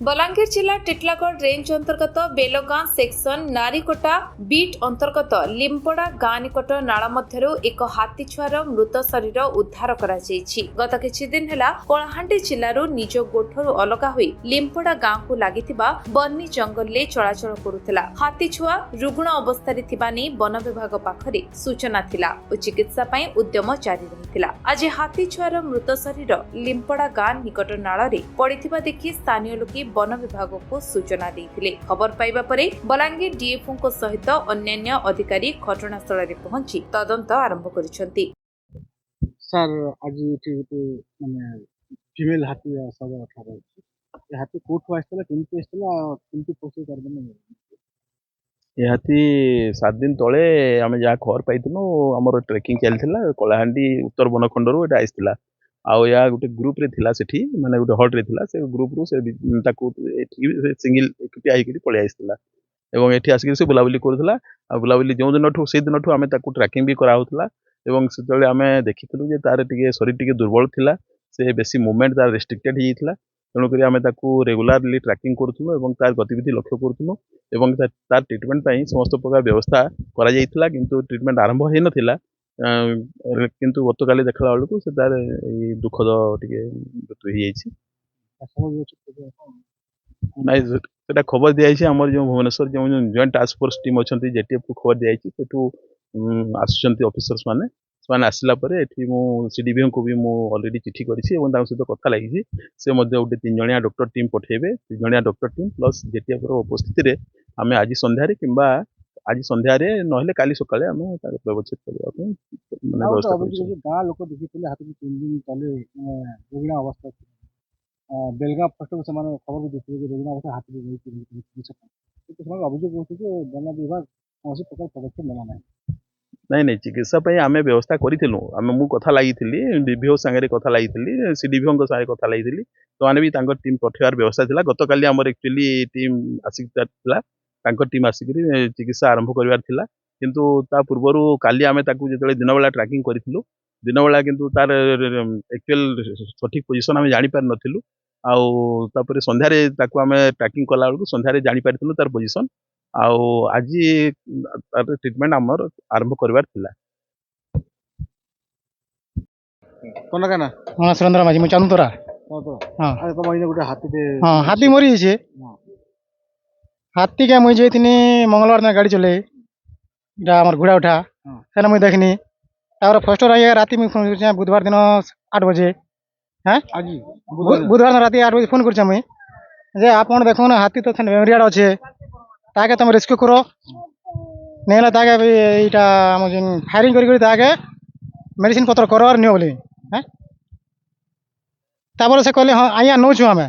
बलांगीर जिला टिटलागढ़ रेंज अंतर्गत Belgaum section नारीकोटा beat अंतर्गत लिंपड़ा गाँ निकट नाल मध्यरु एक हाथी छुआर मृत शरीर उद्धार करा जायछि। गत किछि दिन हेला कलाहांडी जिल्लारु निज गोठरु अलगा होई लिंपड़ा गाँ को लागिथिबा बन्नी जंगल ले चलाचल करुथिला। हाथी छुआ रुग्ण अवस्था थिबा नै वन विभाग पाखरे सूचना थिला ओ चिकित्सा पई उद्यम जारी रहिथिला। आज हाथी छुआर मृत शरीर लिंपड़ा गाँ निकट नाଳରେ पड़िथिबा देखि स्थानीय लोके वन विभाग को सूचना देइथिले। खबर पाइबा परे बलांगीर डीएफओ को सहित अन्यान्य अधिकारी घटनास्थल रे पहुंची तदंत आरंभ करिसंती। सर आज माने फीमेल हाथी सब अठार ये हाथी कोठु आइसला केमती पोसे करबने ये हाथी 7 दिन तले आम जहाँ खबर पाइनु आमर ट्रेकिंग चलता कलाहांडी उत्तर बनखंड एटा आइसला आउ या गोटे ग्रुप रे थिला सेठी माने गोटे हट रे थिला से ग्रुप रु से ताकू सिंगल एकुटी आइकरी पळे आइसला एवं एठी आसिक से बुलाबुली करथला आ बुलाबुली जो दिनठू से दिनठू आमे ताकू ट्रैकिंग भी करा होतला एवं सेतले आमे देखितलु जे तार टिके शरीर टिके दुर्बल थिला से बेसी मूवमेंट तार रेस्ट्रिक्टेड हितला तेणु करी आमे ताकू रेगुलरली ट्रैकिंग करथुनु एवं तार गतिविधि लक्ष्य करथुनु एवं तार ट्रीटमेंट पई समस्त प्रकार व्यवस्था करा जायतिला किंतु ट्रीटमेंट आरंभ हे नथिला किंतु गतकाली देखला बेलू से तार दुखद टिके मृत्यु हो जाइए खबर दिखाई आमर जो भुवनेश्वर जो जॉइंट टास्क फोर्स टीम अच्छा जेटीएफ को खबर दिखाई सेठू आसुच्च ऑफिसर्स मैंने आसला सीडीबी को भी ऑलरेडी चिठी करी सहित कथा लगी से गोटे 3 जणिया डॉक्टर टीम पठेबे 3 जणिया डॉक्टर टीम प्लस जेटीएफ उपस्थिति आम आज संध्यारे किंबा आज संध्यारे नहले काली सकाळे आम व्यवस्थित करबा गाँ लोक देखी हाथी 3 दिन तले रोगिण अवस्था बेलगां फर्स्ट से खबर भी देखिए रोगिण अवस्था हाथी अभियोग होती वन विभाग कौन प्रकार पदक्षेप नेला नहीं नहीं चिकित्सा आम व्यवस्था करूँ आम मु कथा लगी डीभीओ सांगे कथा लगी सीडीभीओ सागे कथा लगी तो मैंने भी टीम पठेबार व्यवस्था था गतकाली आमर एक्चुअली टीम आसिक टीम आसिक चिकित्सा आरंभ करार थिला किंतु ता पूर्व काली आम जो दिन बेला ट्रैकिंग करूँ दिन बेला किंतु तार एक्चुअल सठिक पोजिशन आम जापर नथिलु आउे संध्यारे आम ट्रैकिंग कला बेलू संध्यारे जापर तार पोजिशन आज तार ट्रीटमेंट आमर आरंभ करार थिला। हाँ सुरेंद्र माझी मैं चांदू तोरा हाँ गोटे हाथी हाँ हाथी मरी जाइए हाथी के मुझे जाइनी मंगलवार दिन गाड़ी चले आम घोड़ा उठा से मुझे देखनी तार फर्स्ट राति में फोन कर बुधवार दिन 8 बजे हाँ बुधवार दिन राति 8 बजे फोन कर मुझे आप देखो ना हाथी तो बेमरियाड अच्छे ताके तुम रेस्क्यू करो नहीं ताके यहाँ फायरिंग करके मेडिसिन पत्र करो और नियो बोली हाँ तापर से कहले हाँ आज्ञा नौचु आम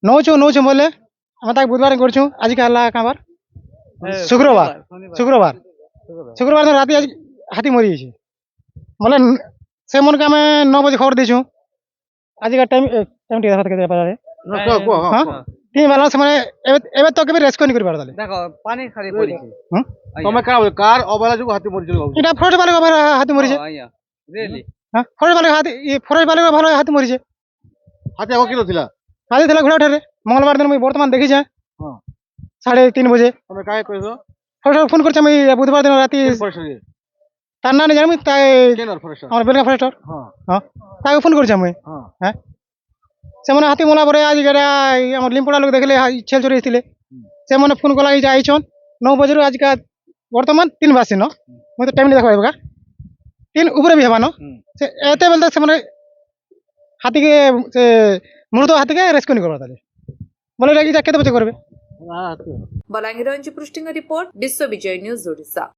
नौचु बोले आम तक बुधवार करूँ आज क्या बार शुक्रवार दिन राति आज हाथी मरी जाइए बोले से मन के आम 9 बजे खबर देचु आज का टाइम हाँ तीन बार से एबे तो केबे रेस्क्यू नहीं कर पारले देखो पानी खाली पड़ी तमे का कार अबला जो हाथी मरि गेल इटा फॉरेस्ट वाले का हाथी मरि जे रियली हां फॉरेस्ट वाले हाथी ये फॉरेस्ट वाले का भालो हाथी मरि जे हाथी आगो किलो थिला हाथी थिला घोड़ा ठरे मंगलवार दिन मैं वर्तमान देखि जे हां 3:30 बजे तमे काहे कहबो फॉरेस्ट फोन कर मैं बुधवार दिन राति तार ना जानि ताय केनर फॉरेस्ट और बेलगा फॉरेस्टर हां हां ताके फोन कर मैं हां से मैंने हाथी मला आज लिंपड़ा लोग देखले छेल चोरी से मैंने फोन कला आईछन 9 बजे आज का वर्तमान 3 बासी न मैं तो टाइम नहीं देखा 3 ऊपर भी हेबान से एते बेल तक से हाथी के से मृत हाथी के रेस्क्यू नहीं करबा बोले केते बजे करबे बलांगीर पृष्ठिंग रिपोर्ट विश्व विजय न्यूज ओडिशा।